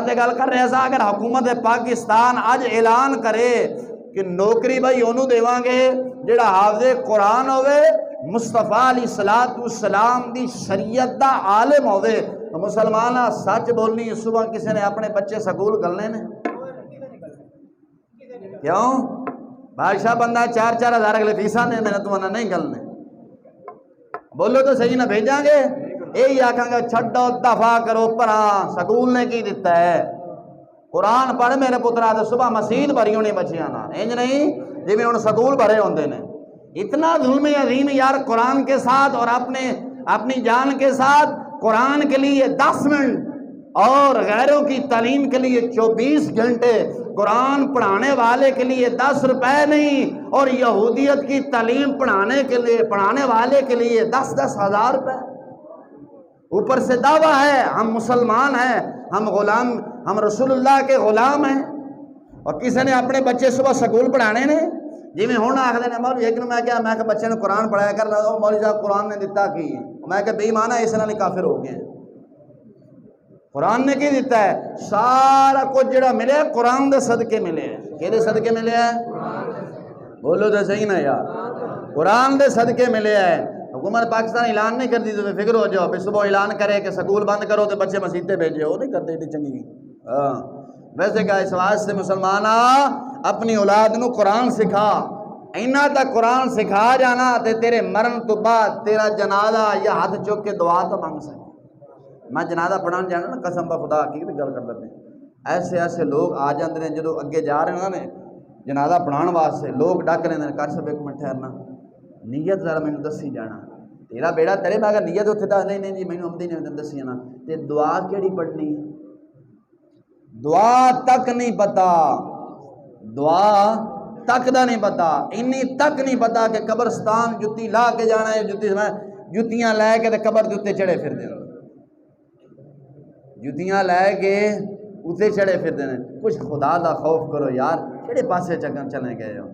گل کر رہے سا اگر حکومت پاکستان اج اعلان کرے کہ نوکری بھائی انہوں دیواں گے جڑا حافظ قرآن ہوئے مصطفیٰ علیہ السلام دی شریعت دا عالم ہوئے تو مسلمان سچ بولنی صبح کسی نے اپنے بچے سکول گلنے نے کیوں بادشاہ بندہ 4,000 اگلے فیساں دے میں تو نہیں گلنے بولو تو صحیح نہ بھیجاں گے یہی آکھاں گا چھڈو دفاع کرو پرا سکول نے کی دیتا ہے قرآن پڑھ میرے پترا تو صبح مسجد بھری ہونی بچیاں نا انج نہیں جی میں ان سکول بھرے ہوندے نے اتنا ظلم عظیم یار قرآن کے ساتھ اور اپنی جان کے ساتھ قرآن کے لیے 10 منٹ اور غیروں کی تعلیم کے لیے 24 گھنٹے قرآن پڑھانے والے کے لیے 10 روپے نہیں اور یہودیت کی تعلیم پڑھانے والے کے لیے 10,000 روپے اوپر سے دعویٰ ہے ہم مسلمان ہیں ہم غلام ہم رسول اللہ کے غلام ہیں اور کسی نے اپنے بچے صبح سکول پڑھانے نے جی میں ہونا آخر نے مولوی ایک میں کیا میں کہ بچے نے قرآن پڑھایا کر رہا ہوں مولوی صاحب قرآن نے دیتا کی میں کہ بے ایمان ہے اس نال کافر ہو گئے قرآن نے کی دیتا ہے سارا کچھ جڑا ملے قرآن دے صدقے ملے ہیں کہدے صدقے ملے ہیں بولو تو صحیح نا یار قرآن دے صدقے ملے ہیں حکومت پاکستان اعلان نہیں کرتی تو فکر ہو جاؤ پھر صبح اعلان کرے کہ سکول بند کرو تو بچے مسجدیں بھیجے وہ نہیں کرتے اتنی چنگی ویسے کہ اس واسطے مسلمان اپنی اولاد نو قرآن سکھا اینا تک قرآن سکھا جانا تے تیرے مرن تو بعد تیرا جنازہ یا ہاتھ چوک کے دعا تو مانگ سکے میں جنازہ پڑھان جانا نا قسم با خدا کی گل کر دیتے ایسے ایسے لوگ آ جاندے ہیں جدو اگے جا رہے ہیں جنازہ پڑھان واسطے لوگ ڈک لیندے کر سب ایک منٹ ٹھہرنا نیت ذرا مینوں دسی جانا تیرا بیڑا تیرے میں اگر نیت اتنے دس نہیں جی مینوں آمدی نہیں دسی جانا تے دعا کیڑی پڑھنی دعا تک نہیں پتا دعا تک دا نہیں پتا انی تک نہیں پتا کہ قبرستان جتی لا کے جانا ہے جتیاں لے کے تے قبر دے اوتے چڑھے پھر دے جتیاں لے کے اوتے چڑھے پھر دے کچھ خدا دا خوف کرو یار کیڑے پاسے چلے گئے ہو